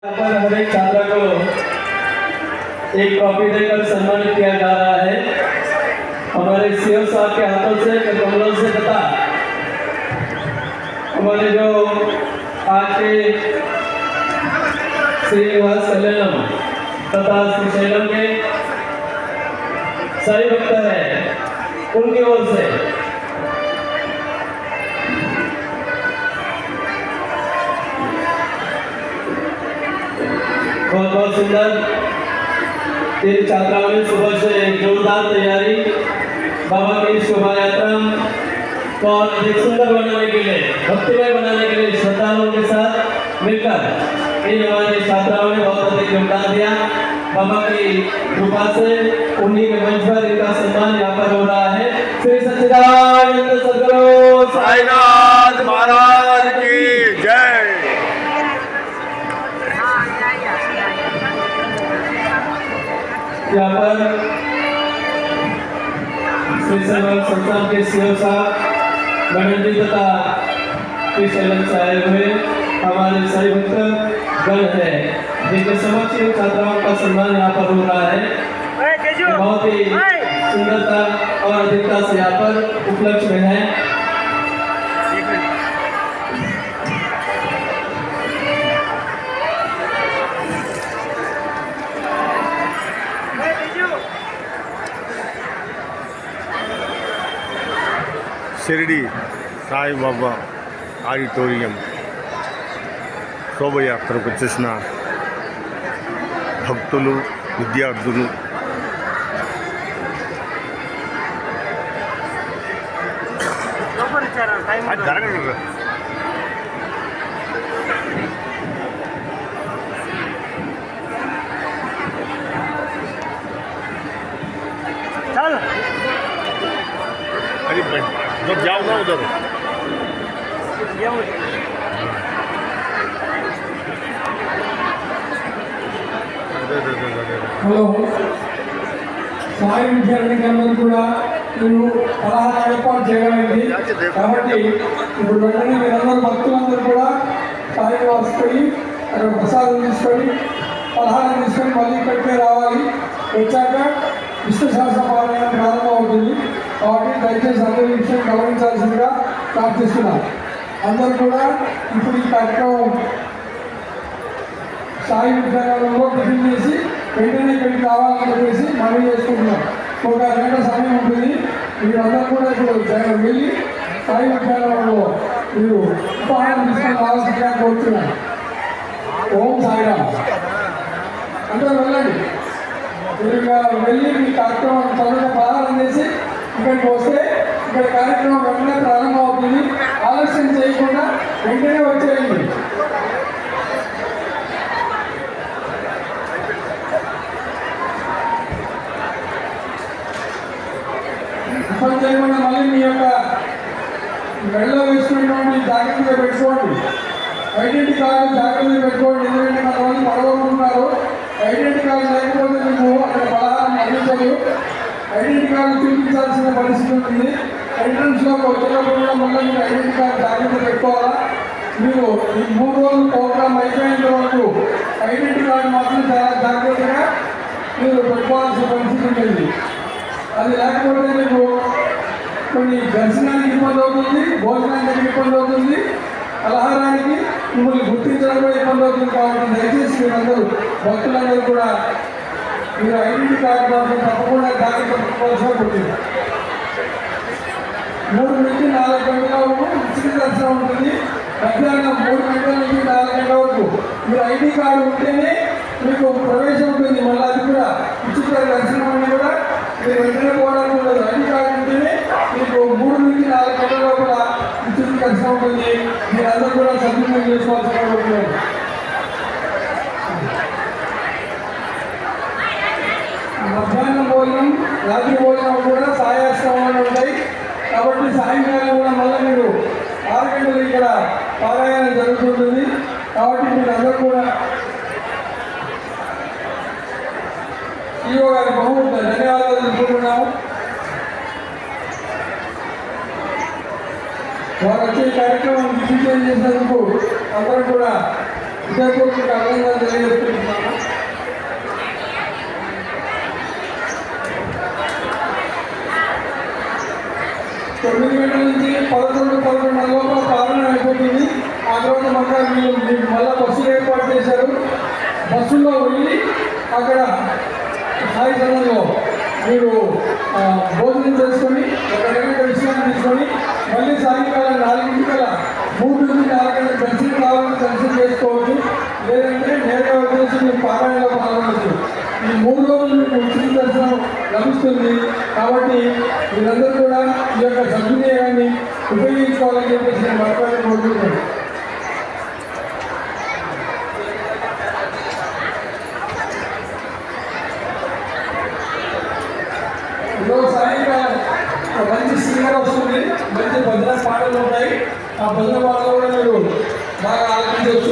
पर हर एक छात्रा को एक ट्रॉफी देकर सम्मानित किया जा रहा है। हमारे सीओ साहब के हाथों से कमलों से तथा हमारे जो आज के श्रीनिवास कल्याणम तथा श्रीशैलम के साई भक्त है उनकी ओर से बहुत बहुत सुंदर इन छात्राओं ने सुबह से जोरदार तैयारी बाबा की शोभा यात्रा को अधिक सुंदर बनाने के लिए, भक्तिमय बनाने के लिए श्रद्धालुओं के साथ मिलकर इन हमारे छात्राओं ने बहुत अधिक योगदान दिया। बाबा की कृपा से उन्हीं के मंच पर इनका सम्मान यहाँ पर हो रहा है। श्री सच्चिदानंद सद्गुरु साईनाथ महाराज की जय। यहाँ पर श्री सर्वल संस्थान के सीओ साहब गणेश जी तथा श्रीशैलम से आए हुए हमारे साई भक्त गण है जिनके समक्ष इन छात्राओं का सम्मान यहाँ पर हो रहा है। बहुत ही सुंदरता और अधिकता से यहाँ पर उपलक्ष्य में है। షిరిడి సాయిబాబా ఆడిటోరియం శోభయాత్రకు వచ్చేసిన భక్తులు, విద్యార్థులు జరగదు. अरे जब जाओ ना उधर హలో సాయి విద్యార్థులందరూ కూడా నేను పదహారు ఏర్పాటు చేయగలిగింది కాబట్టి ఇప్పుడు వెంటనే మీరందరూ భక్తులందరూ కూడా సాయి వస్తుని అక్కడ ప్రసాదం తీసుకొని పలహారం తీసుకొని మళ్ళీ ఇక్కడికే రావాలి. వచ్చాక విశ్వశాస్త్ర పారాయణ ప్రారంభం అవుతుంది కాబట్టి దయచేసి అందరూ విషయం గమనించాల్సిందిగా ప్రార్థిస్తున్నాను. అందరూ కూడా ఇప్పుడు ఈ కార్యక్రమం సాయి విద్యాలయంలో టిఫిన్ చేసి వెంటనే ఇక్కడికి రావాలని చెప్పేసి మనవి చేసుకుంటున్నాం. ఒక గంట సమయం ఉంటుంది. మీరందరూ కూడా ఇప్పుడు వెళ్ళి సాయి విద్యాలయంలో మీరు ఉపహారం తీసుకొని రావాల్సిందిగా కోరుతున్నాను. ఓం సాయిరామ్. అందరూ వెళ్ళండి. మీరు వెళ్ళి మీ కార్యక్రమం తొందరగా ప్రారంభం చేసి ఇక్కడికి వస్తే ఇక్కడ కార్యక్రమం వెంటనే ప్రారంభం అవుతుంది. ఆలస్యం చేయకుండా వెంటనే వచ్చేయండి. ఇబ్బంది చేయకుండా మళ్ళీ మీ యొక్క మెడలో వేసుకునేటువంటి జాగ్రత్తగా పెట్టుకోండి. ఐడెంటిటీ కార్డు జాగ్రత్తగా పెట్టుకోండి. ఎందుకంటే కొంతమంది పడగొట్టుకుంటున్నారు. ఐడెంటిటీ కార్డు లేకపోతే మీకు అక్కడ పలహారం అందించదు. ఐడెంటిటీ కార్డు చూపించాల్సిన పరిస్థితి ఉంటుంది. ఎంట్రన్స్లో వచ్చేటప్పుడు కూడా మళ్ళీ మీరు ఐడెంటిటీ కార్డు జాగ్రత్త పెట్టుకోవాలా. మీరు ఈ 3 రోజులు ప్రోగ్రామ్ అయిపోయేంత వరకు ఐడెంటిటీ కార్డు మాత్రం చాలా జాగ్రత్తగా మీరు పెట్టుకోవాల్సిన పరిస్థితి ఉంటుంది. అది లేకపోతే మీకు కొన్ని దర్శనానికి ఇబ్బంది అవుతుంది, భోజనానికి ఇబ్బంది అవుతుంది, పలహారానికి మిమ్మల్ని గుర్తించడం కూడా ఇబ్బంది అవుతుంది. కాబట్టి దయచేసి మీరందరూ భక్తులందరూ కూడా మీరు ఐడెంటిటీ కార్డు మాత్రం తప్పకుండా జాగ్రత్త పెట్టుకోవాల్సిన ఉంటుంది. 3 నుంచి 4 గంటల వరకు ఉచిత దర్శనం ఉంటుంది. మధ్యాహ్నం 3 గంటల నుంచి 4 గంటల వరకు మీరు ఐడి కార్డు ఉంటేనే మీకు ప్రవేశం ఉంటుంది. మళ్ళీ అది కూడా ఉచిత దర్శనం అని కూడా మీరు వెంటనే పోవడానికి ఉండదు. ఐడి కార్డు ఉంటేనే మీకు 3 నుంచి 4 గంటల లోపల ఉచిత దర్శనం ఉంటుంది. మీరందరూ కూడా సద్వినియోగం చేసుకోవాల్సిన ఉంటుంది. మధ్యాహ్నం భోజనం, రాత్రి భోజనం కూడా సాయాశ్రమంలో ఉంటాయి. కాబట్టి సాయంకాలం కూడా మళ్ళీ మీరు 6 గంటలు ఇక్కడ పారాయణం జరుగుతుంటుంది. కాబట్టి మీరందరూ కూడా ఈవో గారి ధన్యవాదాలు తెలుపుకుంటున్నాము. వారు వచ్చే కార్యక్రమం విజయం చేసినందుకు అందరూ కూడా హృదయపూర్వక అభినందనలు తెలియజేస్తున్నాను. తొమ్మిది గంటల నుంచి 11:30 లోపల ప్రారంభం అయిపోతుంది. ఆ తర్వాత మళ్ళీ మీరు మళ్ళీ బస్సులు ఏర్పాటు చేశారు. బస్సుల్లో వెళ్ళి అక్కడ సాయి సమయంలో మీరు భోజనం చేసుకొని ఒక గంట విశ్రాంతి తీసుకొని మళ్ళీ సాయంకాలం 4:00 3 నుంచి 4 గంటల దర్శనం కావాలని దర్శనం చేసుకోవచ్చు. లేదంటే నేరుగా వచ్చేసి మీరు పారాయణలో పాల్గొనవచ్చు. ఈ 3 రోజులు మీకు ఉచిత దర్శనం లభిస్తుంది. కాబట్టి మీరందరూ కూడా ఈ యొక్క సద్వినియోగాన్ని ఉపయోగించుకోవాలని చెప్పేసి నేను మాట్లాడి కోరుకుంటున్నాను. ఈరోజు సాయంకాలం ఒక మంచి సింగర్ వస్తుంది, మంచి భజన పాటలు ఉంటాయి. ఆ భజన పాటలు కూడా మీరు బాగా ఆలపించవచ్చు.